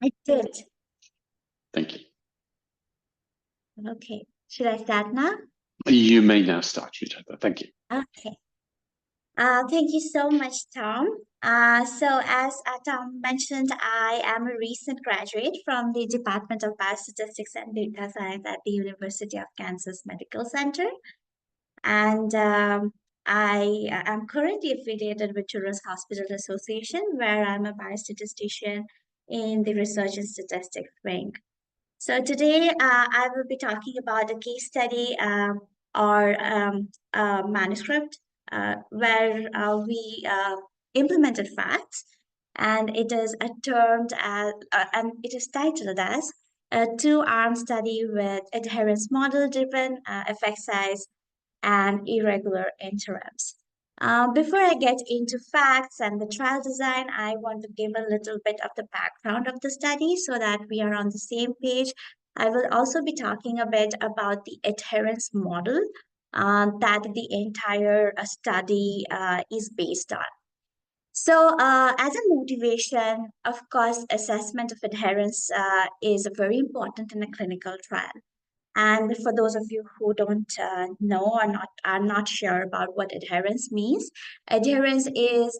I did. Thank you. Okay. Should I start now? You may now start, Shweta. Thank you. Okay. Thank you so much, Tom. So as Tom mentioned, I am a recent graduate from the Department of Biostatistics and Data Science at the University of Kansas Medical Center. And I am currently affiliated with Children's Hospital Association, where I'm a biostatistician in the research and statistics wing. So today I will be talking about a case study or a manuscript where we implemented facts, and it is termed as and it is titled as a two-arm study with adherence model-driven effect size and irregular interims. Before I get into facts and the trial design, I want to give a little bit of the background of the study so that we are on the same page. I will also be talking a bit about the adherence model that the entire study is based on. So, as a motivation, of course, assessment of adherence is very important in a clinical trial. And for those of you who don't know or are not sure about what adherence means, adherence is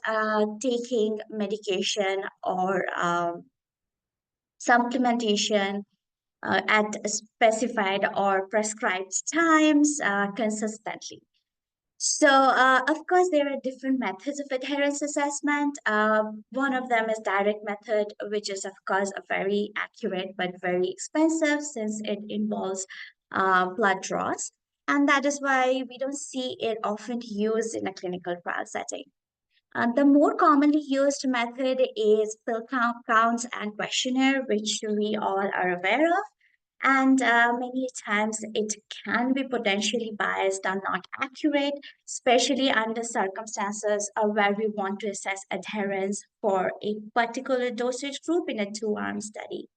taking medication or supplementation at specified or prescribed times consistently. So, of course, there are different methods of adherence assessment. One of them is direct method, which is, of course, a very accurate but very expensive since it involves blood draws. And that is why we don't see it often used in a clinical trial setting. The more commonly used method is pill counts and questionnaire, which we all are aware of. And many times it can be potentially biased or not accurate, especially under circumstances where we want to assess adherence for a particular dosage group in a two-arm study.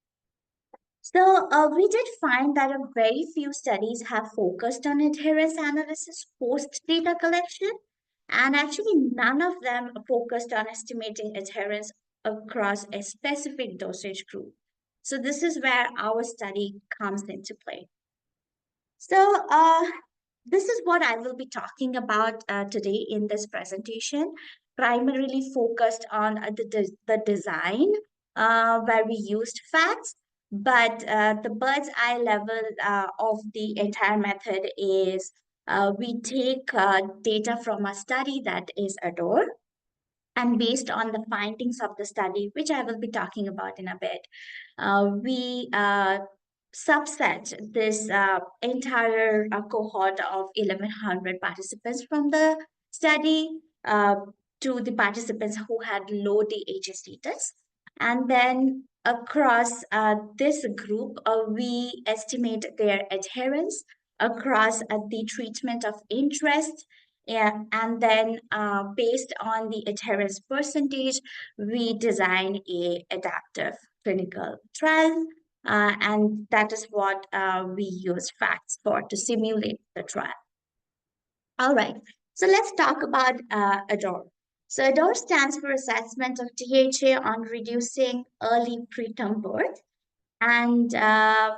So we did find that a very few studies have focused on adherence analysis post data collection, and actually none of them focused on estimating adherence across a specific dosage group. So this is where our study comes into play. So this is what I will be talking about today in this presentation, primarily focused on the design where we used facts, but the bird's eye level of the entire method is we take data from a study that is ADORE, and based on the findings of the study, which I will be talking about in a bit, we subset this entire cohort of 1,100 participants from the study to the participants who had low DHA status. And then across this group, we estimate their adherence across the treatment of interest. Yeah, and then based on the adherence percentage, we design a adaptive clinical trial, and that is what we use facts for to simulate the trial. All right, so let's talk about ADORE. So ADORE stands for Assessment of DHA on Reducing Early Preterm Birth. And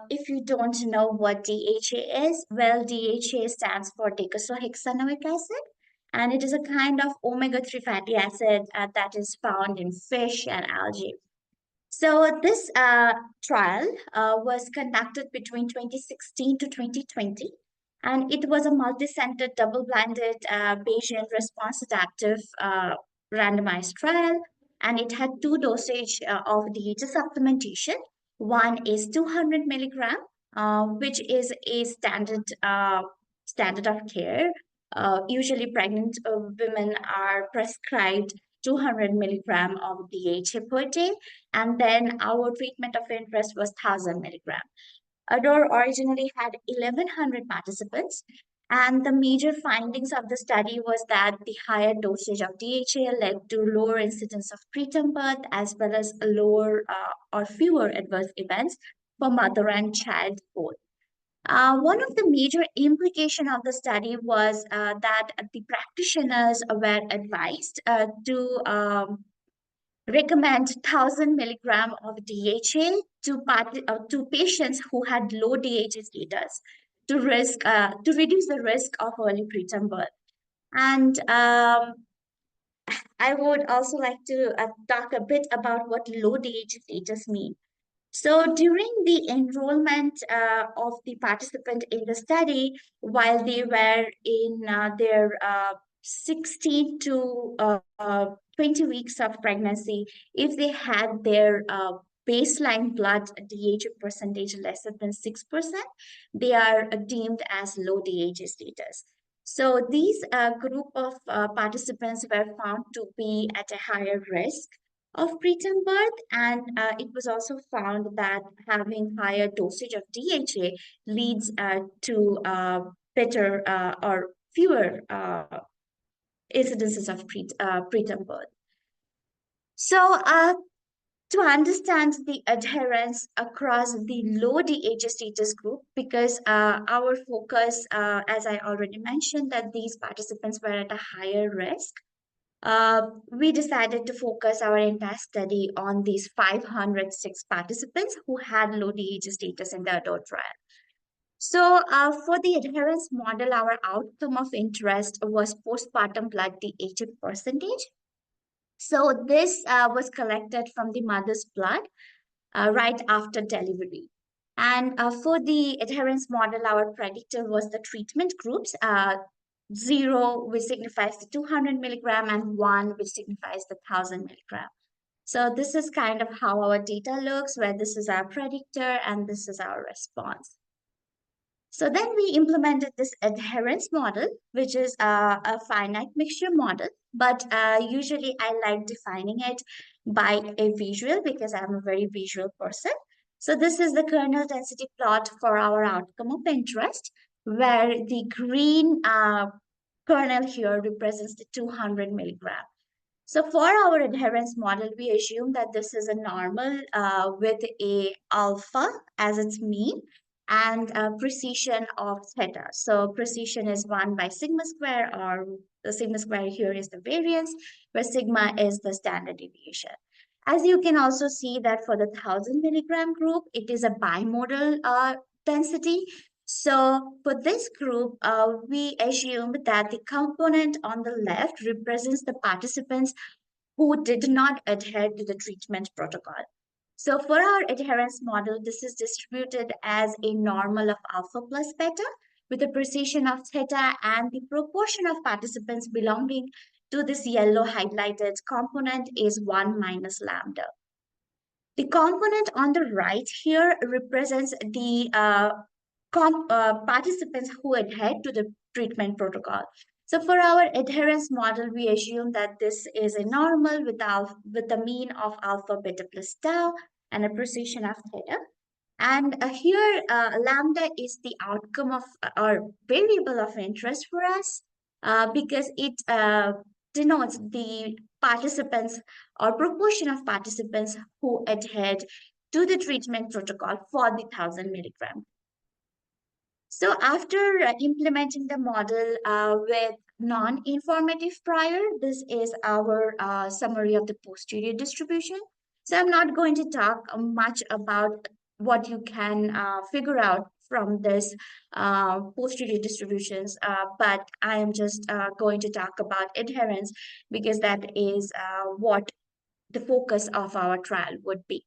if you don't know what DHA is, well, DHA stands for docosahexaenoic acid, and it is a kind of omega-3 fatty acid that is found in fish and algae. So this trial was conducted between 2016 to 2020, and it was a multi-center, double-blinded Bayesian response adaptive randomized trial, and it had two dosage of DHA supplementation. One is 200 milligram, which is a standard of care. Usually, pregnant women are prescribed 200 milligram of DHA per day, and then our treatment of interest was 1,000 milligram. ADORE originally had 1,100 participants, and the major findings of the study was that the higher dosage of DHA led to lower incidence of preterm birth as well as lower or fewer adverse events for mother and child both. One of the major implication of the study was that the practitioners were advised to recommend 1,000 milligram of DHA to patients who had low DHA status to reduce the risk of early preterm birth. And I would also like to talk a bit about what low DHA status means. So during the enrollment of the participant in the study, while they were in their 16 to 20 weeks of pregnancy, if they had their baseline blood DHA percentage lesser than 6%, they are deemed as low DHA status. So these group of participants were found to be at a higher risk of preterm birth, and it was also found that having higher dosage of DHA leads to better or fewer incidences of preterm birth. So, to understand the adherence across the low DHA status group, because our focus, as I already mentioned, that these participants were at a higher risk, we decided to focus our entire study on these 506 participants who had low DHA status in the adult trial. So, for the adherence model, our outcome of interest was postpartum blood DHA percentage. So, this was collected from the mother's blood right after delivery. And for the adherence model, our predictor was the treatment groups. 0, which signifies the 200 milligram, and 1, which signifies the 1,000 milligram. So this is kind of how our data looks, where this is our predictor and this is our response. So then we implemented this adherence model, which is a finite mixture model. But usually I like defining it by a visual because I'm a very visual person. So this is the kernel density plot for our outcome of interest, where the green kernel here represents the 200 milligram. So for our adherence model, we assume that this is a normal with a alpha as its mean and a precision of theta. So precision is 1 by sigma square, or the sigma square here is the variance, where sigma is the standard deviation. As you can also see that for the 1,000 milligram group, it is a bimodal density. So for this group, we assume that the component on the left represents the participants who did not adhere to the treatment protocol. So for our adherence model, this is distributed as a normal of alpha plus beta with a precision of theta, and the proportion of participants belonging to this yellow highlighted component is 1 minus lambda. The component on the right here represents the participants who adhere to the treatment protocol. So for our adherence model, we assume that this is a normal with a mean of alpha, beta plus tau and a precision of theta. And here, lambda is the outcome of or variable of interest for us because it denotes the participants or proportion of participants who adhered to the treatment protocol for the 1,000 milligram. So after implementing the model with non-informative prior, this is our summary of the posterior distribution. So I'm not going to talk much about what you can figure out from this posterior distributions, but I am just going to talk about adherence because that is what the focus of our trial would be.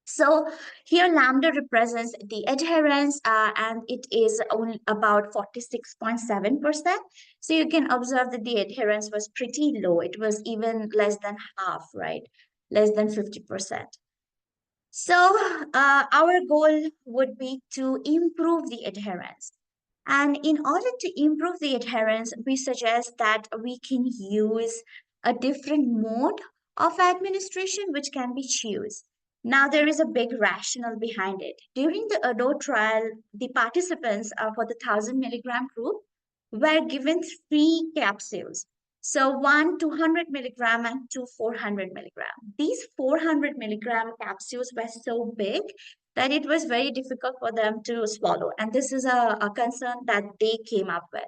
So here lambda represents the adherence and it is only about 46.7%. So you can observe that the adherence was pretty low. It was even less than half, right? Less than 50%. So our goal would be to improve the adherence. And in order to improve the adherence, we suggest that we can use a different mode of administration, which can be choose. Now, there is a big rationale behind it. During the adult trial, the participants for the 1,000 milligram group were given 3 capsules. So one 200 milligram and two 400 milligram. These 400 milligram capsules were so big that it was very difficult for them to swallow. And this is a concern that they came up with.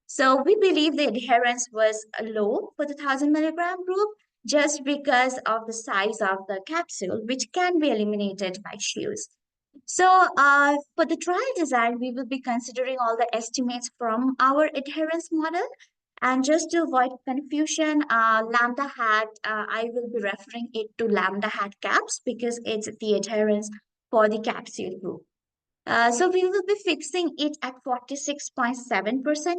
So we believe the adherence was low for the 1,000 milligram group. just because of the size of the capsule, which can be eliminated by choose. So, for the trial design, we will be considering all the estimates from our adherence model. And just to avoid confusion, lambda hat, I will be referring it to lambda hat caps because it's the adherence for the capsule group. So we will be fixing it at 46.7%,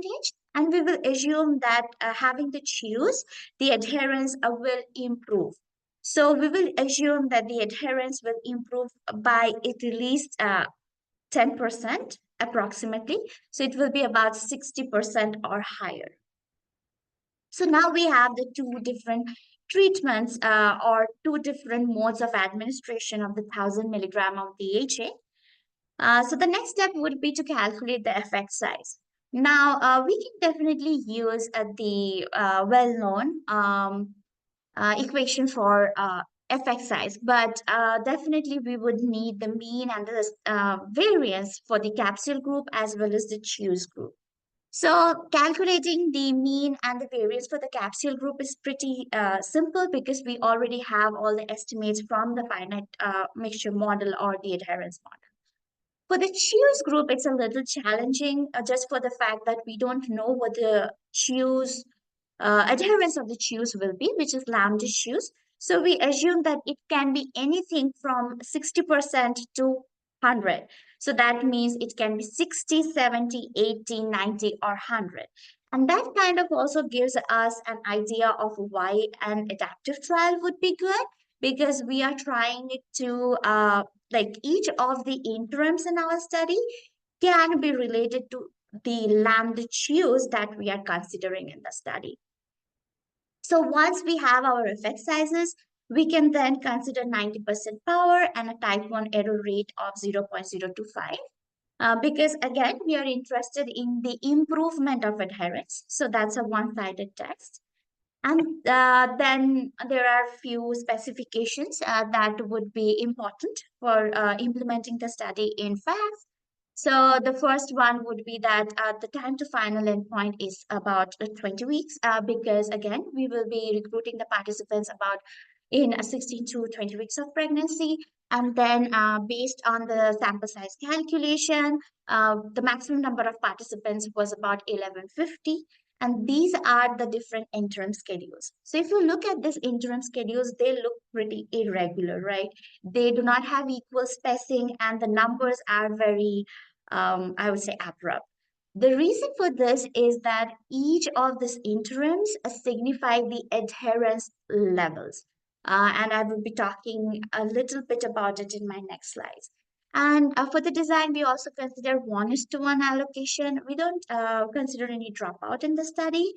and we will assume that having to choose, the adherence will improve. So we will assume that the adherence will improve by at least 10% approximately. So it will be about 60% or higher. So now we have the two different treatments or two different modes of administration of the 1000 milligram of DHA. So the next step would be to calculate the effect size. Now, we can definitely use the well-known equation for effect size, but definitely we would need the mean and the variance for the capsule group as well as the choose group. So calculating the mean and the variance for the capsule group is pretty simple because we already have all the estimates from the finite mixture model or the adherence model. For the choose group, it's a little challenging just for the fact that we don't know what the choose adherence of the choose will be, which is lambda choose. So we assume that it can be anything from 60% to 100. So that means it can be 60, 70, 80, 90, or 100. And that kind of also gives us an idea of why an adaptive trial would be good because we are trying it to like each of the interims in our study can be related to the lambda choose that we are considering in the study. So once we have our effect sizes, we can then consider 90% power and a type 1 error rate of 0.025. Because again, we are interested in the improvement of adherence. So that's a one-sided test. And then there are few specifications that would be important for implementing the study in FAF. So the first one would be that the time to final endpoint is about 20 weeks because again, we will be recruiting the participants about in 16 to 20 weeks of pregnancy. And then based on the sample size calculation, the maximum number of participants was about 1150. And these are the different interim schedules. So if you look at these interim schedules, they look pretty irregular, right? They do not have equal spacing and the numbers are very, I would say, abrupt. The reason for this is that each of these interims signify the adherence levels. And I will be talking a little bit about it in my next slides. And for the design, we also consider 1:1 allocation. We don't consider any dropout in the study.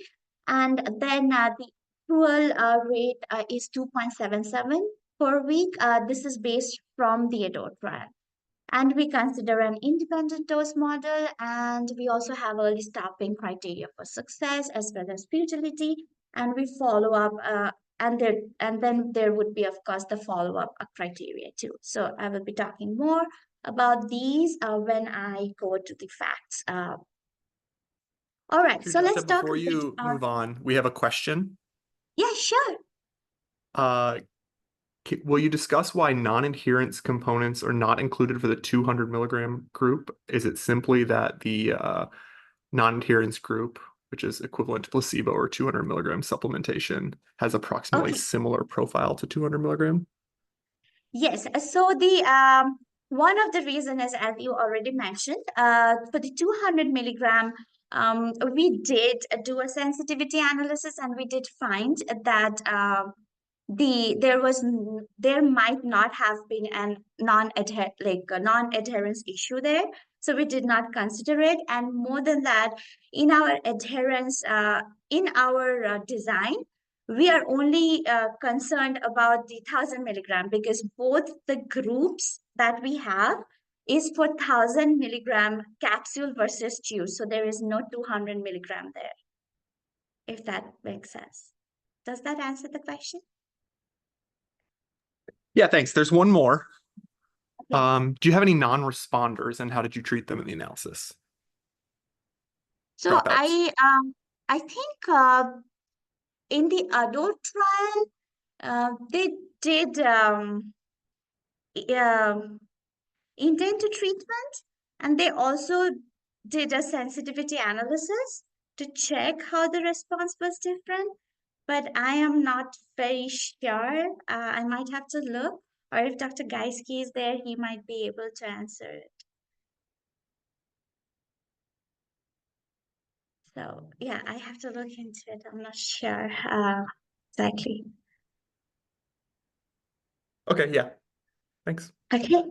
And then the accrual rate is 2.77 per week. This is based from the adult trial. And we consider an independent dose model, and we also have early stopping criteria for success as well as futility. And we follow up, and then there would be, of course, the follow up criteria too. So I will be talking more about these when I go to the facts. All right, so let's talk before a bit you about. move on, we have a question. Yeah, sure. Will you discuss why non-adherence components are not included for the 200 milligram group? Is it simply that the non-adherence group, which is equivalent to placebo or 200 milligram supplementation, has approximately Okay. similar profile to 200 milligram? Yes, so the one of the reason is as you already mentioned, for the 200 milligram, we did do a sensitivity analysis and we did find that there might not have been an non-adherence issue there, so we did not consider it. And more than that, in our adherence, in our design, we are only concerned about the 1000 milligram because both the groups that we have is for 1000 milligram capsule versus chew. So there is no 200 milligram there, if that makes sense. Does that answer the question? Yeah, thanks. There's one more. Okay. Do you have any non-responders and how did you treat them in the analysis? So Dropouts. I think in the adult trial, They did intent to treatment, and they also did a sensitivity analysis to check how the response was different. But I am not very sure. I might have to look, or if Dr. Geiske is there, he might be able to answer it. So yeah, I have to look into it. I'm not sure exactly. Okay, yeah. Thanks. Okay.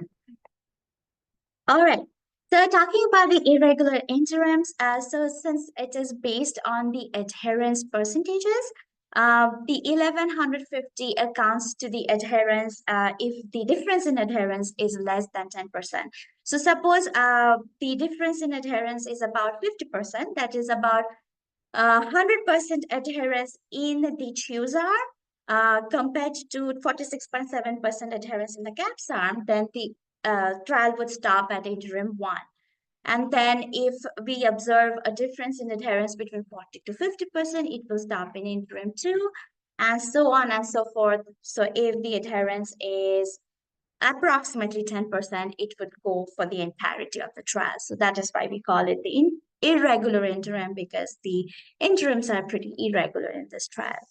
All right. So talking about the irregular interims, so since it is based on the adherence percentages, the 1150 accounts to the adherence if the difference in adherence is less than 10%. So suppose the difference in adherence is about 50%, that is about 100% adherence in the choose arm compared to 46.7% adherence in the caps arm, then the trial would stop at interim 1. And then if we observe a difference in adherence between 40 to 50%, it will stop in interim 2, and so on and so forth. So if the adherence is approximately 10%, it would go for the entirety of the trial. So that is why we call it the irregular interim, because the interims are pretty irregular in this trial.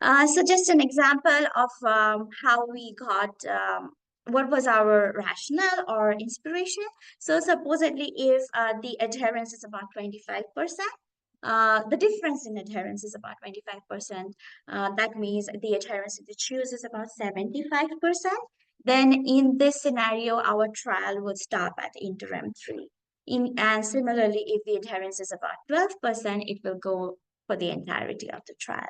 So just an example of how we got, what was our rationale or inspiration. So supposedly if the adherence is about 25%, the difference in adherence is about 25%. That means the adherence to the choose is about 75%. Then in this scenario, our trial would stop at interim 3. And similarly, if the adherence is about 12%, it will go for the entirety of the trial.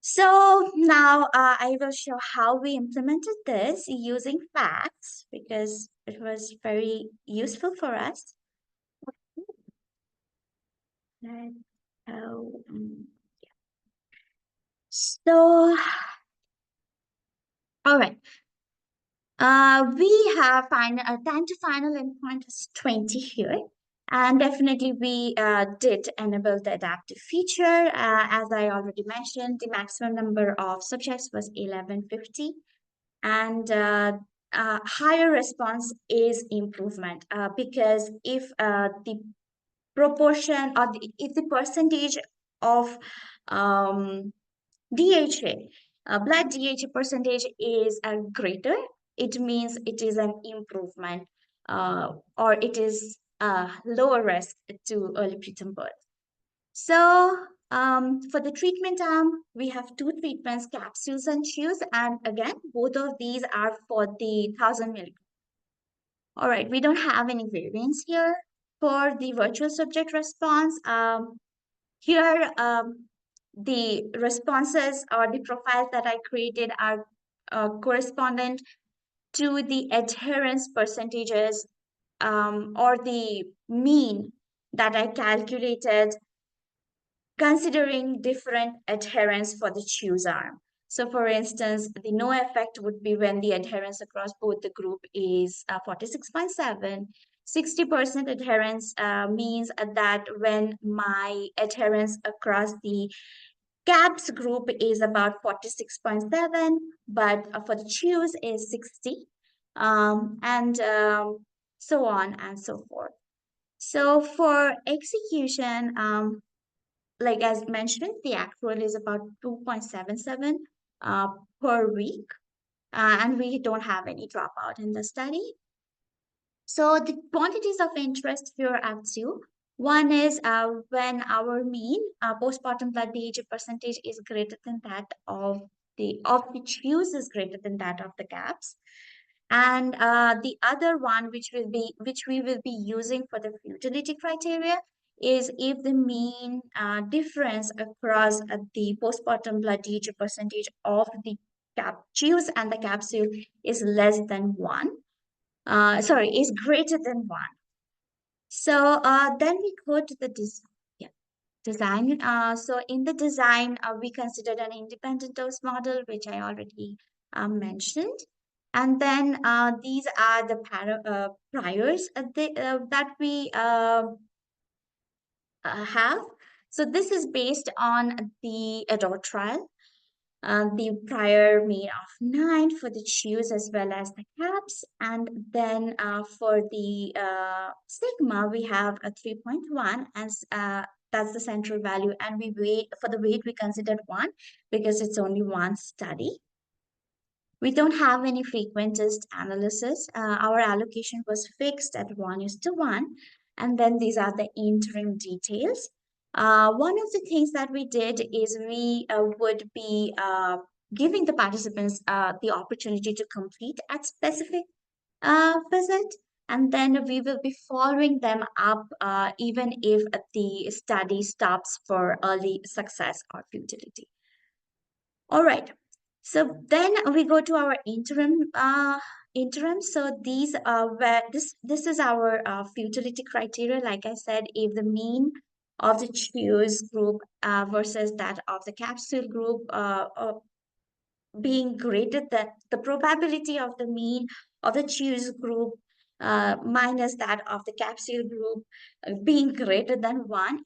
So now I will show how we implemented this using facts, because it was very useful for us. Right. Oh, so, all right. We have time to final endpoint is 20 here. And definitely we did enable the adaptive feature. As I already mentioned, the maximum number of subjects was 1150. And higher response is improvement because if the proportion or if the percentage of DHA, blood DHA percentage is greater, it means it is an improvement or it is lower risk to early preterm birth. So for the treatment arm, we have 2 treatments, capsules and chews. And again, both of these are for the 1000 milligrams. All right, we don't have any variance here. For the virtual subject response, here the responses or the profiles that I created are correspondent to the adherence percentages or the mean that I calculated considering different adherence for the choose arm. So for instance, the no effect would be when the adherence across both the group is 46.7. 60% adherence means that when my adherence across the CAPS group is about 46.7, but for the choose is 60, and so on and so forth. So for execution, like as mentioned, the accrual is about 2.77 per week, and we don't have any dropout in the study. So the quantities of interest here are 2. One is when our mean postpartum blood DHA percentage is greater than that of the choose is greater than that of the CAPS. And the other one, which we will be using for the futility criteria, is if the mean difference across the postpartum blood DHA percentage of the choose and the capsule is less than 1. Is greater than 1. So then we go to the design. So in the design, we considered an independent dose model, which I already mentioned. And then these are the priors that we have. So this is based on the ADORE trial. the prior mean of 9 for the choose as well as the caps. And then for the sigma, we have a 3.1 as that's the central value. And we weight for the weight, we considered 1 because it's only one study. We don't have any frequentist analysis. Our allocation was fixed at 1:1. And then these are the interim details. One of the things that we did is we would be giving the participants the opportunity to complete at specific visit. And then we will be following them up even if the study stops for early success or futility. All right. So then we go to our interim. So these are where this is our futility criteria. Like I said, if the mean of the choose group versus that of the capsule group being greater than the probability of the mean of the choose group minus that of the capsule group being greater than 1,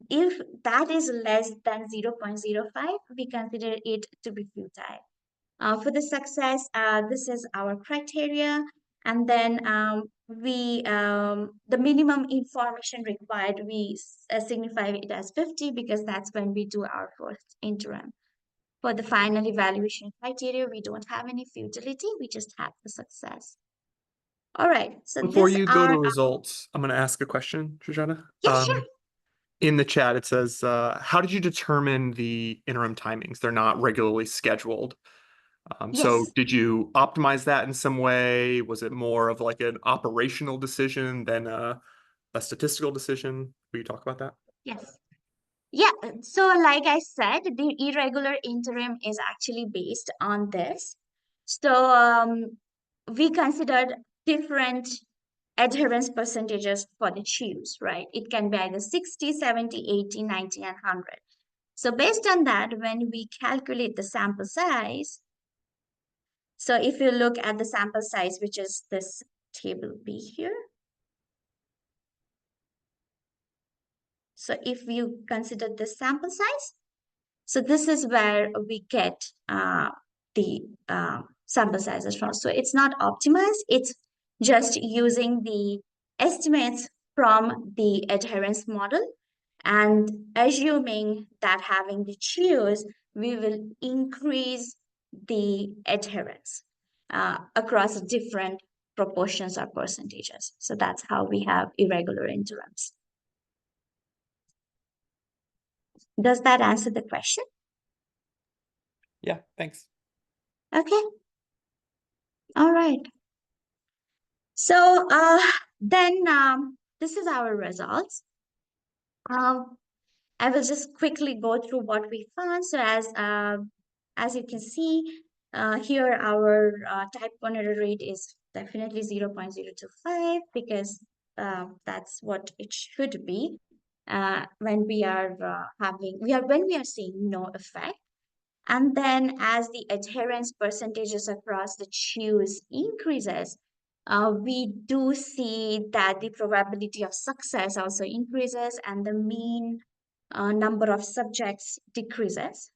if that is less than 0.05, we consider it to be futile. For the success, this is our criteria. And then the minimum information required, we signify it as 50 because that's when we do our first interim. For the final evaluation criteria, we don't have any futility, we just have the success. All right, so Before these you go to are results, I'm going to ask a question, Shoshana. yeah, sure. In the chat, it says, how did you determine the interim timings? They're not regularly scheduled. So Yes. did you optimize that in some way? Was it more of like an operational decision than a statistical decision? Will you talk about that? Yes. Yeah, so like I said, the irregular interim is actually based on this. So we considered different adherence percentages for the choose, right? It can be either 60, 70, 80, 90, and 100. So based on that, when we calculate the sample size, so if you look at the sample size, which is this table B here. So if you consider the sample size, so this is where we get the sample sizes from. So it's not optimized, it's just using the estimates from the adherence model and assuming that having the choose, we will increase the adherence across different proportions or percentages. So that's how we have irregular interims. Does that answer the question? Yeah, thanks. Okay. All right. So then this is our results. I will just quickly go through what we found. So as you can see here, our type 1 error rate is definitely 0.025 because that's what it should be when we are when we are seeing no effect. And then as the adherence percentages across the choose increases, we do see that the probability of success also increases and the mean number of subjects decreases.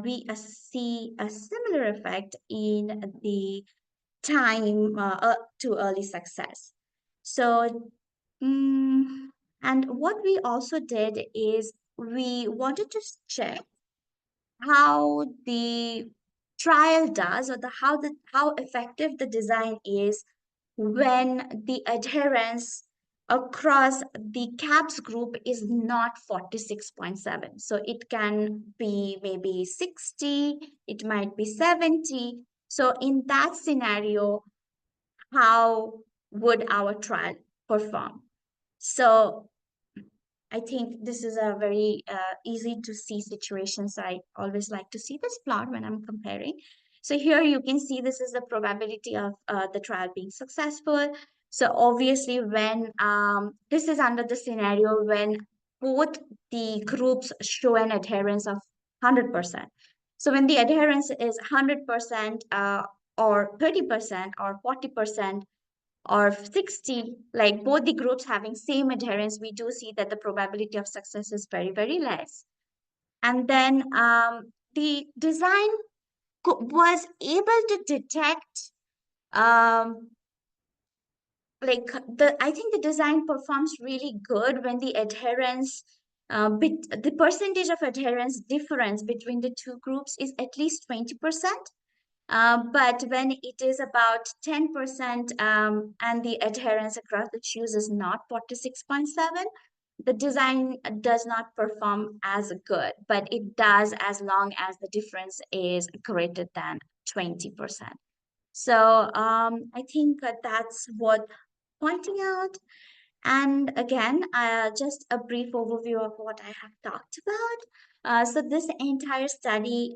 We see a similar effect in the time to early success. So, and what we also did is we wanted to check how the trial does or how effective the design is when the adherence across the CAPS group is not 46.7. So it can be maybe 60, it might be 70. So in that scenario, how would our trial perform? So I think this is a very easy to see situation. So I always like to see this plot when I'm comparing. So here you can see this is the probability of the trial being successful. So obviously when this is under the scenario when both the groups show an adherence of 100%. So when the adherence is 100% or 30% or 40%, or 60, like both the groups having same adherence, we do see that the probability of success is very, very less. And then the design was able to detect I think the design performs really good when the adherence the percentage of adherence difference between the two groups is at least 20%. But when it is about 10% and the adherence across the choose is not 46.7, the design does not perform as good, but it does as long as the difference is greater than 20%. So I think that's what pointing out. And again, just a brief overview of what I have talked about. So this entire study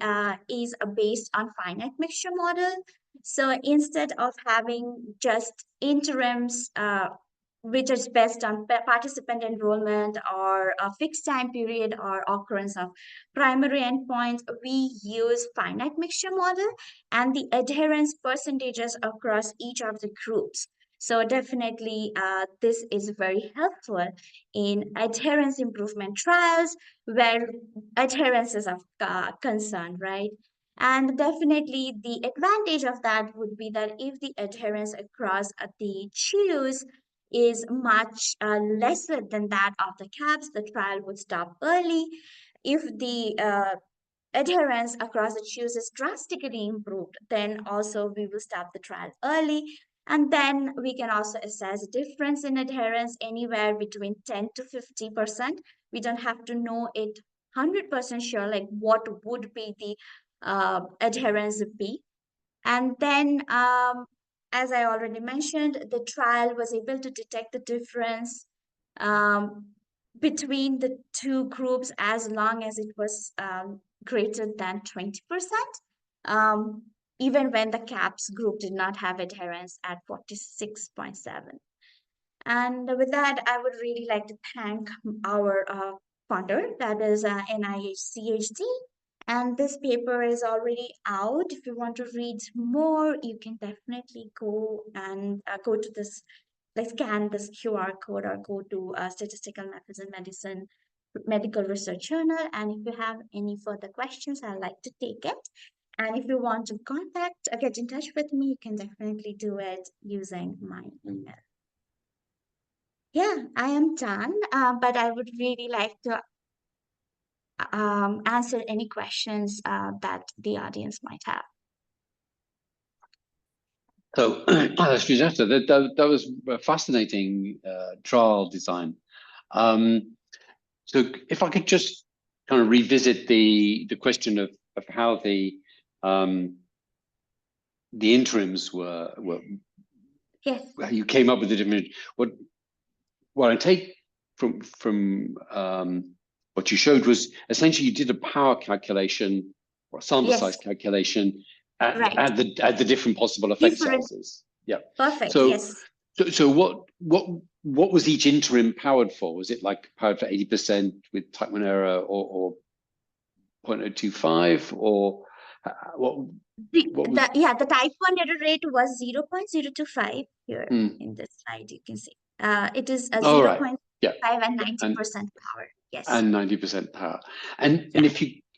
is based on finite mixture model. So instead of having just interims, which is based on participant enrollment or a fixed time period or occurrence of primary endpoints, we use finite mixture model and the adherence percentages across each of the groups. So definitely, this is very helpful in adherence improvement trials where adherence is of concern, right? And definitely, the advantage of that would be that if the adherence across the choose is much lesser than that of the caps, the trial would stop early. If the adherence across the choose is drastically improved, then also we will stop the trial early. And then we can also assess difference in adherence anywhere between 10 to 50%. We don't have to know it 100% sure, like what would be the adherence be. And then, as I already mentioned, the trial was able to detect the difference um, between the two groups as long as it was greater than 20%, even when the CAPS group did not have adherence at 46.7. And with that, I would really like to thank our funder, that is NIH CHD. And this paper is already out. If you want to read more, you can definitely go and go to this, like scan this QR code or go to Statistical Methods in Medicine Medical Research Journal. And if you have any further questions, I'd like to take it. And if you want to contact or get in touch with me, you can definitely do it using my email. Yeah, I am done, but I would really like to answer any questions that the audience might have. So, Sujata, that was a fascinating trial design. So, if I could just kind of revisit the question of how the interims were Yes. you came up with the different what I take from what you showed was essentially you did a power calculation or a sample Yes. size calculation Right. at the different possible effect Different. sizes. Yeah. Perfect. So, Yes. so what was each interim powered for? Was it like powered for 80% with type 1 error or 0.025 or what was The type 1 error rate was 0.025 here in this slide. You can see it is a 0.5 right. Yeah. and 90% power. Yes. And 90% power. And Yeah.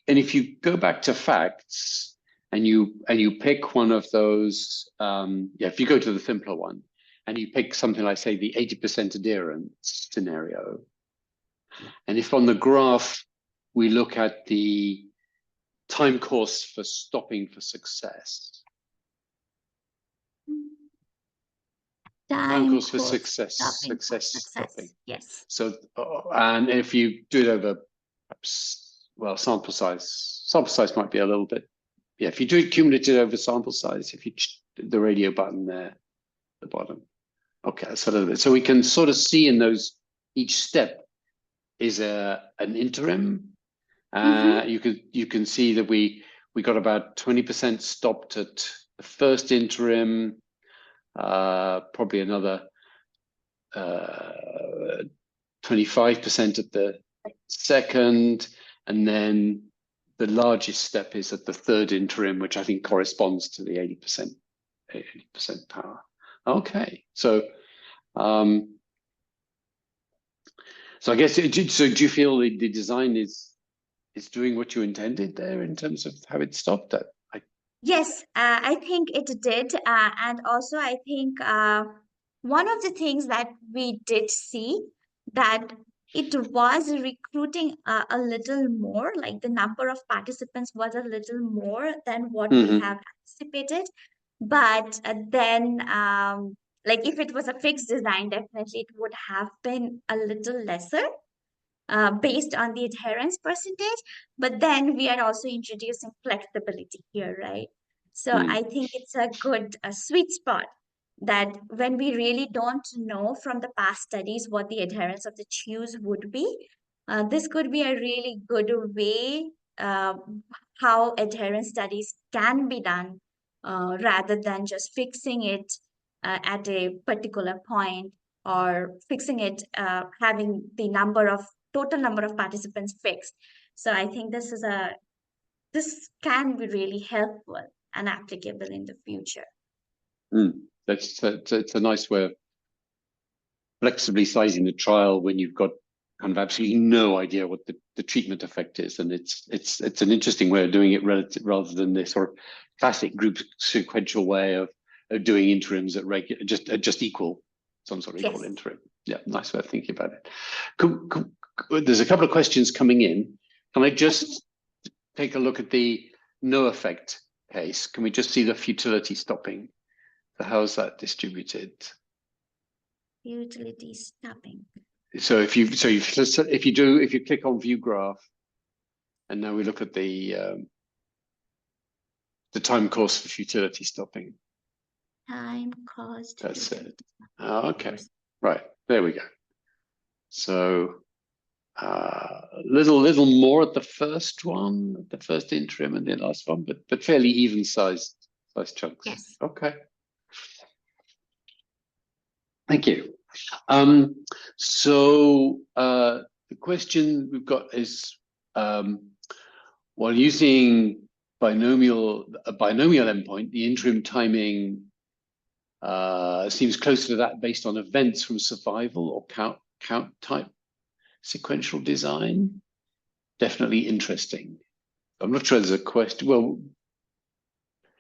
if you go back to facts and you pick one of those, if you go to the simpler one and you pick something like, say, the 80% adherence scenario, and if on the graph we look at the time course for stopping for success, time course for success stopping. Yes. So, and if you do it over, perhaps, well, sample size might be a little bit. Yeah, if you do it cumulative over sample size, if you the radio button there at the bottom. Okay, that's a little bit. So we can sort of see in those, each step is an interim. You can see that we got about 20% stopped at the first interim, probably another 25% at the second, and then the largest step is at the third interim, which I think corresponds to the 80% power. Okay, so so I guess, so do you feel the design is is doing what you intended there in terms of how it stopped that. Yes, I think it did. And also, I think one of the things that we did see that it was recruiting a little more, like the number of participants was a little more than what we Mhm. have anticipated. But then, like if it was a fixed design, definitely it would have been a little lesser based on the adherence percentage. But then we are also introducing flexibility here, right? So Mm. I think it's a good sweet spot that when we really don't know from the past studies what the adherence of the choose would be, this could be a really good way uh, how adherence studies can be done rather than just fixing it at a particular point or fixing it, having the total number of participants fixed. So I think this can be really helpful and applicable in the future. It's a nice way of flexibly sizing the trial when you've got kind of absolutely no idea what the treatment effect is, and it's an interesting way of doing it rather than this sort of classic group sequential way of doing interims at regular just equal some sort of equal Yes. interim. Yeah, nice way of thinking about it. There's a couple of questions coming in. Can I just take a look at the no effect case? Can we just see the futility stopping? So how's that distributed? Utility stopping. So if you click on view graph, and now we look at the time course for futility stopping. Time cost. That's it. Oh, okay, right, there we go. So little more at the first one, the first interim, and the last one, but fairly even sized chunks. Yes. Okay. Thank you. So the question we've got is, while using a binomial endpoint, the interim timing seems closer to that based on events from survival or count type sequential design. Definitely interesting. I'm not sure there's a question. Well,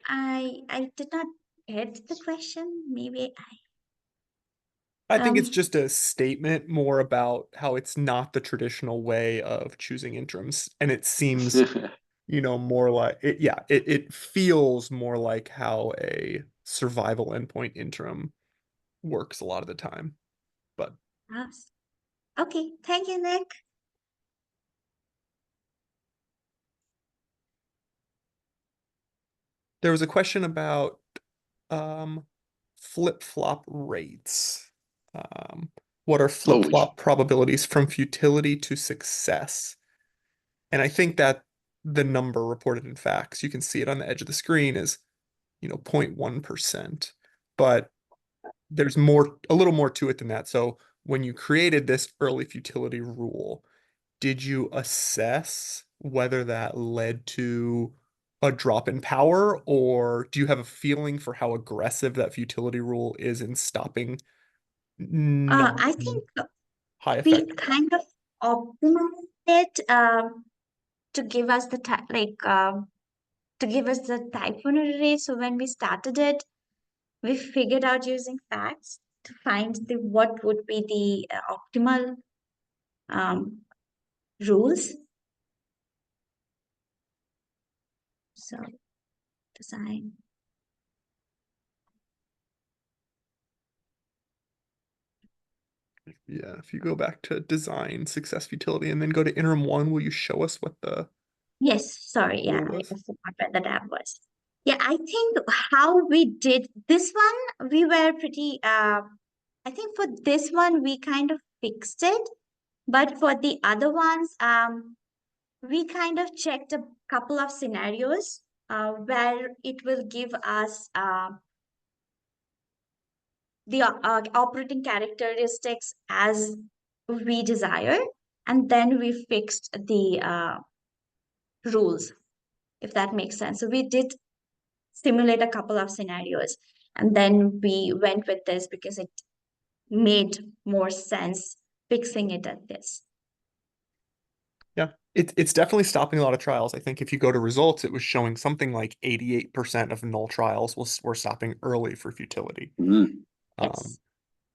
I did not get the question. Maybe I think it's just a statement more about how it's not the traditional way of choosing interims. And it seems, more like it, yeah, it feels more like how a survival endpoint interim works a lot of the time. But okay. Thank you, Nick. there was a question about flip-flop rates. What are flip-flop probabilities from futility to success? And I think that the number reported in facts, you can see it on the edge of the screen, is 0.1%. But there's a little more to it than that. So when you created this early futility rule, did you assess whether that led to a drop in power, or do you have a feeling for how aggressive that futility rule is in stopping I think high we effect? kind of optimized it to give us the to give us the typhoon rate. So when we started it, we figured out using facts to find what would be the optimal um, rules. So design. Yeah, if you go back to design, success, futility, and then go to interim 1, will you show us what the Yes, sorry. Yeah, rule I was? forgot where the tab was. Yeah, I think how we did this one, we were pretty, I think for this one, we kind of fixed it. But for the other ones, we kind of checked a couple of scenarios where it will give us the operating characteristics as we desire, and then we fixed the rules, if that makes sense. So we did simulate a couple of scenarios, and then we went with this because it made more sense fixing it at this. Yeah, It's definitely stopping a lot of trials. I think if you go to results, it was showing something like 88% of null trials were stopping early for futility. Mm. Um, Yes.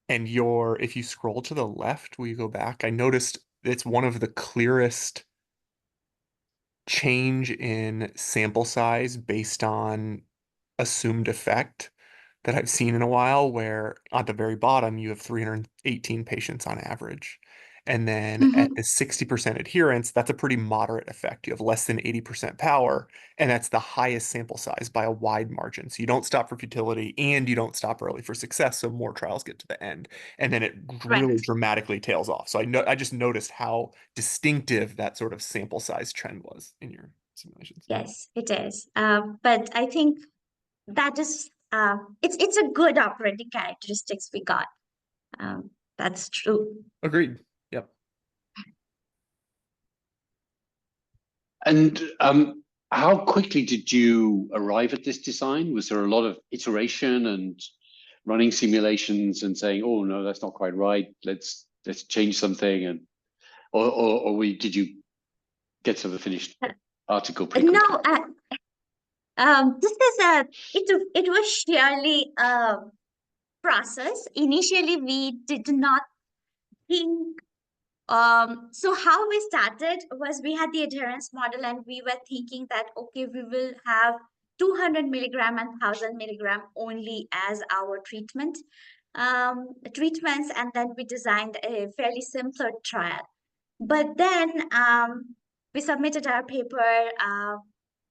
and if you scroll to the left, will you go back? I noticed it's one of the clearest change in sample size based on assumed effect that I've seen in a while, where at the very bottom you have 318 patients on average. And then at Mhm. the 60% adherence, that's a pretty moderate effect. You have less than 80% power, and that's the highest sample size by a wide margin. So you don't stop for futility and you don't stop early for success, so more trials get to the end. And then it really Right. dramatically tails off. So I just noticed how distinctive that sort of sample size trend was in your simulations. Yes, it is. But I think that is it's a good operating characteristics we got. That's true. Agreed. Yep. And how quickly did you arrive at this design? Was there a lot of iteration and running simulations and saying, "Oh no, that's not quite right. Let's change something," and did you get to the finished article pretty No, quickly? this is a it was surely a process. Initially, we did not think. So how we started was we had the adherence model, and we were thinking that okay, we will have 200 milligram and 1000 milligram only as our treatments, and then we designed a fairly simpler trial. But then we submitted our paper,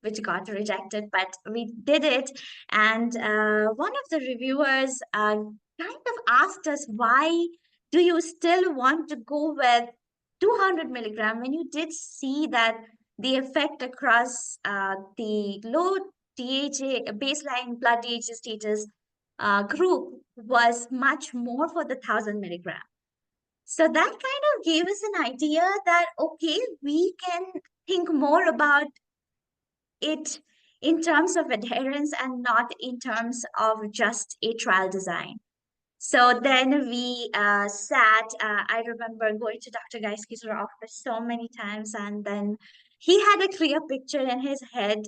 which got rejected, but we did it. And one of the reviewers kind of asked us, why do you still want to go with 200 milligram when you did see that the effect across the low DHA, baseline blood DHA status group was much more for the 1000 milligram? So that kind of gave us an idea that, okay, we can think more about it in terms of adherence and not in terms of just a trial design. So then we sat. I remember going to Dr. Geiski's office so many times, and then he had a clear picture in his head,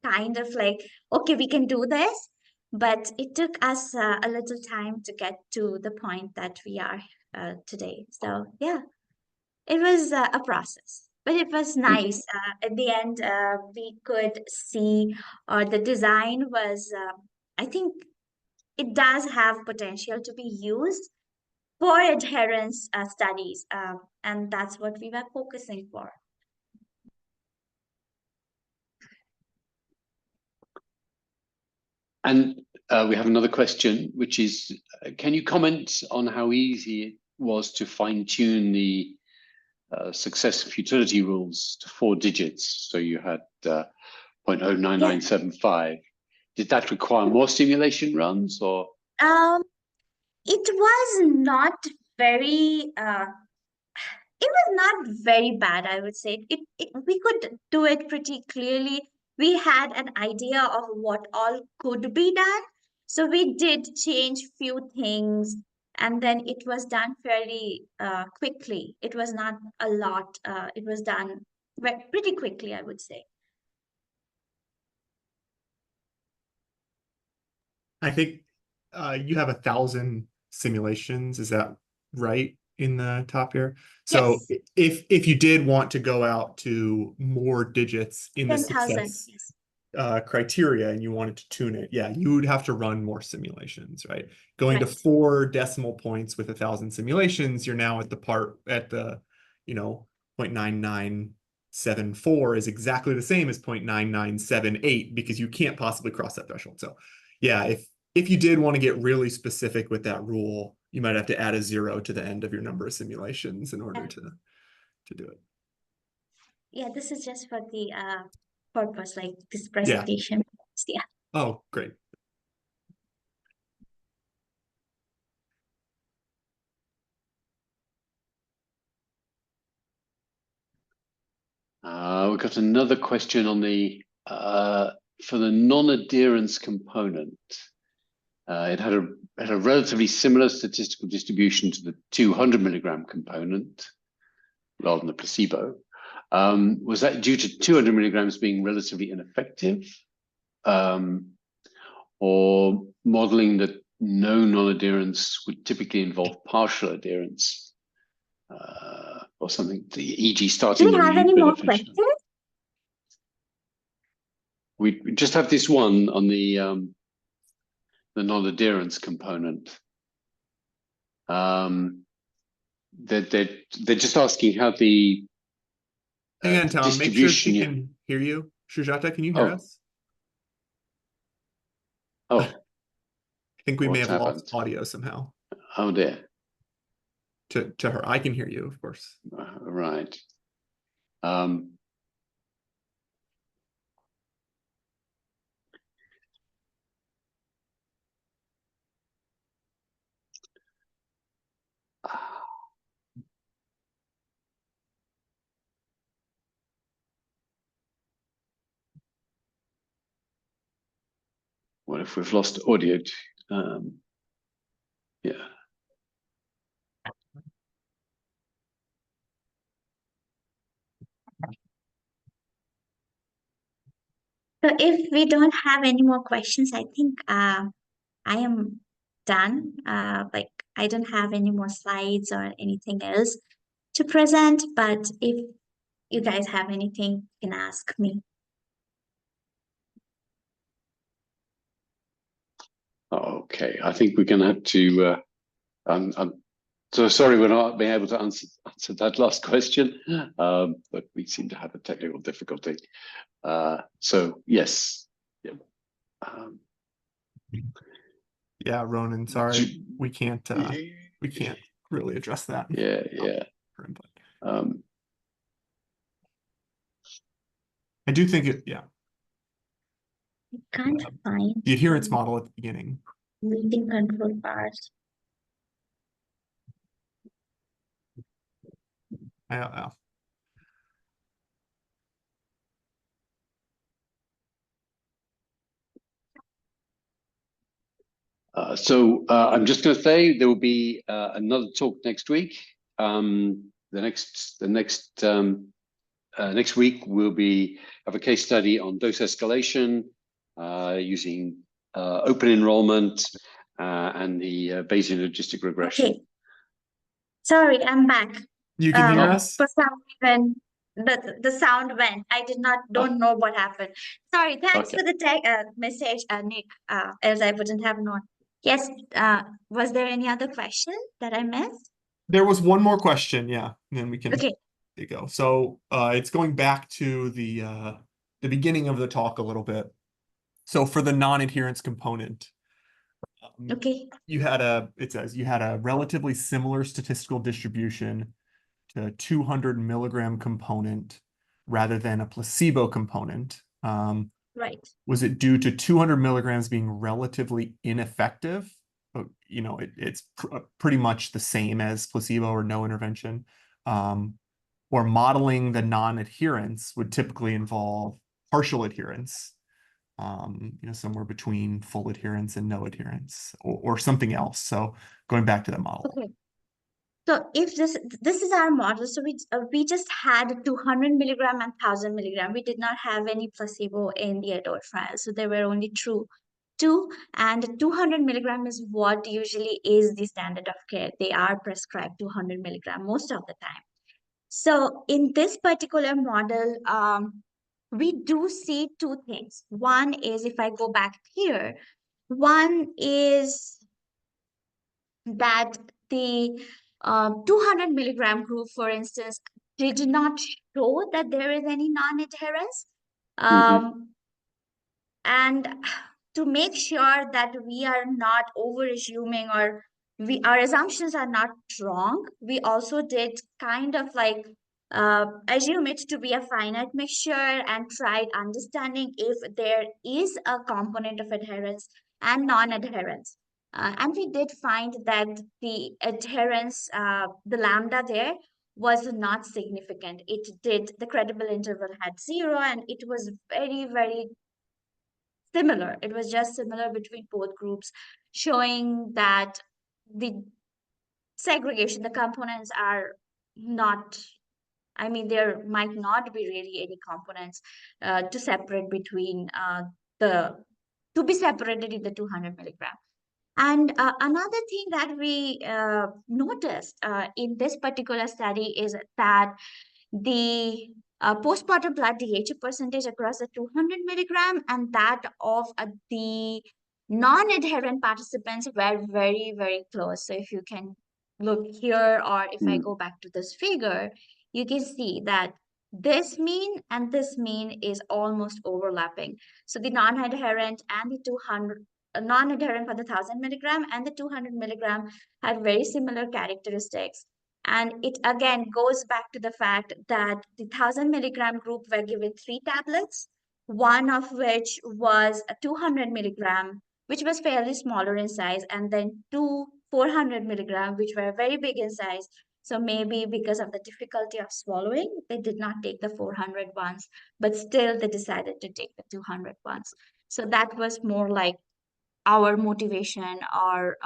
kind of like, okay, we can do this. But it took us a little time to get to the point that we are today. So yeah, it was a process, but it was Mm. nice. At the end, we could see, or the design was, I think it does have potential to be used for adherence studies, and that's what we were focusing for. And we have another question, which is, can you comment on how easy it was to fine tune the success and futility rules to 4 digits? So you had Yeah. 0.09975. Did that require more simulation runs or? Um, it was not very it was not very bad, I would say. We could do it pretty clearly. We had an idea of what all could be done. So we did change few things, and then it was done fairly quickly. It was not a lot. It was done pretty quickly, I would say. I think you have 1,000 simulations. Is that right in the top here? So Yes, if you did want to go out to more digits in the 10,000. success Yes, criteria and you wanted to tune it, yeah, you would have to run more simulations, right? Going to right. 4 decimal points with 1,000 simulations, you're now at the 0.9974 is exactly the same as 0.9978 because you can't possibly cross that threshold. So yeah, if you did want to get really specific with that rule, you might have to add a 0 to the end of your number of simulations in order to do it. Yeah, this is just for the purpose, like this Yeah. presentation. Yeah. Oh, great. We've got another question on the for the non-adherence component. It had a relatively similar statistical distribution to the 200 milligram component rather than the placebo. Was that due to 200 milligrams being relatively ineffective? Or modeling that no non-adherence would typically involve partial adherence? Or something, e.g. Do starting you the have any loop more and finishing. questions? We just have this one on the non-adherence component. They're just asking how the Hang on, Tom. Make sure she distribution. can hear you. Sujata, can you hear us? Oh, I think we may what's have lost happened? audio somehow Oh dear. to her. I can hear you, of course. Right. What if we've lost audio? Yeah. So if we don't have any more questions, I think I am done. Like I don't have any more slides or anything else to present, but if you guys have anything, you can ask me. Okay, I think we're going to have to. I'm so sorry we're not being able to answer that last question, but we seem to have a technical difficulty. So yes. Yeah. Yeah, Ronan, sorry, we can't really address that. Yeah. I do think it, yeah. I can't find The adherence model at the beginning. reading control bars. I don't know. So I'm just going to say there will be another talk next week. Next week we'll have a case study on dose escalation using open enrollment and the Bayesian logistic regression. Okay. Sorry, I'm back. You can hear us? For some reason, the sound went. I don't know what happened. Sorry. Thanks for the message, Nick. Else I wouldn't have known. Yes. Was there any other question that I missed? There was one more question, yeah, and then we can. Okay. There you go. So it's going back to the beginning of the talk a little bit. So for the non-adherence component, Okay. it says you had a relatively similar statistical distribution to 200 milligram component rather than a placebo component. Right. Was it due to 200 milligrams being relatively ineffective? It's pretty much the same as placebo or no intervention. Or modeling the non-adherence would typically involve partial adherence, somewhere between full adherence and no adherence, or something else. So going back to the model. Okay. So if this is our model, so we just had 200 milligram and 1000 milligram. We did not have any placebo in the adult trial, so there were only two, and 200 milligram is what usually is the standard of care. They are prescribed 200 milligram most of the time. So in this particular model, we do see two things. One is, if I go back here, one is that the 200 milligram group, for instance, did not show that there is any non-adherence. And to make sure that we are not over assuming or our assumptions are not wrong, we also did kind of like assume it to be a finite mixture and tried understanding if there is a component of adherence and non-adherence. And we did find that the adherence, the lambda there, was not significant. The credible interval had 0, and it was very, very similar. It was just similar between both groups, showing that the segregation, the components are not I mean, there might not be really any components to separate between to be separated in the 200 milligram. And another thing that we noticed in this particular study is that the postpartum blood DHA percentage across the 200 milligram and that of the non-adherent participants were very, very close. So if you can look here, or if I go back to this figure, you can see that this mean and this mean is almost overlapping. So the non-adherent and the 200 non-adherent for the 1000 milligram and the 200 milligram had very similar characteristics. And it again goes back to the fact that the 1000 milligram group were given 3 tablets, one of which was a 200 milligram, which was fairly smaller in size, and then two 400 milligram, which were very big in size. So maybe because of the difficulty of swallowing, they did not take the 400 ones, but still they decided to take the 200 ones. So that was more like our motivation or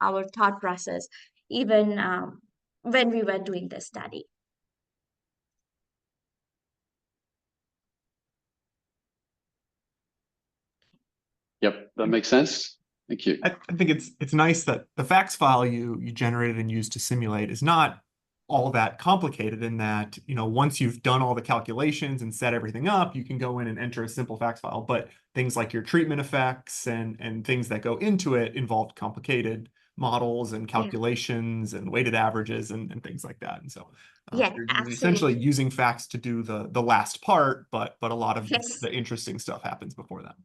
our thought process, even when we were doing this study. Yep, that makes sense. Thank you. I think it's nice that the facts file you generated and used to simulate is not all that complicated, in that, you know, once you've done all the calculations and set everything up, you can go in and enter a simple facts file. But things like your treatment effects and things that go into it involved complicated models and calculations and weighted averages and things like that. And so Yeah, you're essentially absolutely. using facts to do the last part, but a lot of Yes. the interesting stuff happens before that.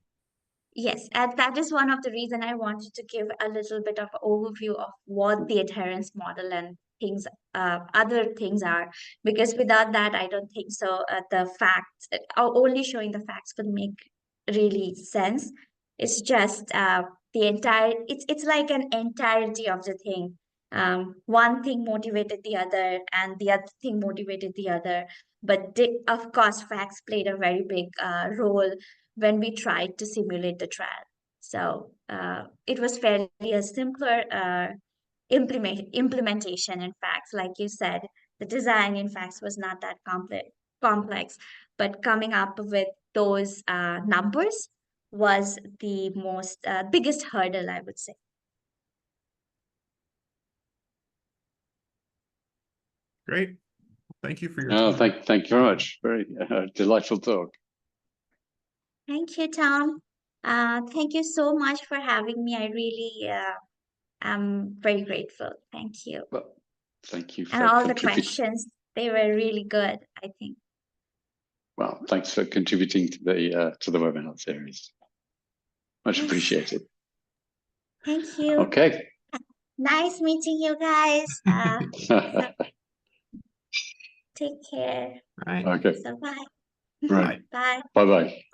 Yes, and that is one of the reason I wanted to give a little bit of overview of what the adherence model and things, other things are, because without that, I don't think so. The facts, only showing the facts would make really sense. It's just the entire. It's like an entirety of the thing. One thing motivated the other, and the other thing motivated the other. But of course, facts played a very big role when we tried to simulate the trial. So it was fairly a simpler implementation in facts. Like you said, the design in facts was not that complex, but coming up with those numbers was the most biggest hurdle, I would say. Great. Thank you for your Oh, time. thank you very much. Very delightful talk. Thank you, Tom. Thank you so much for having me. I really am very grateful. Thank you. Well, thank you And for all the contributing. questions, they were really good, I think. Well, thanks for contributing to the webinar series. Much Yes. appreciated. Thank you. Okay. Nice meeting you guys. So take care. Right. Okay. So bye. Right. Bye. Bye-bye.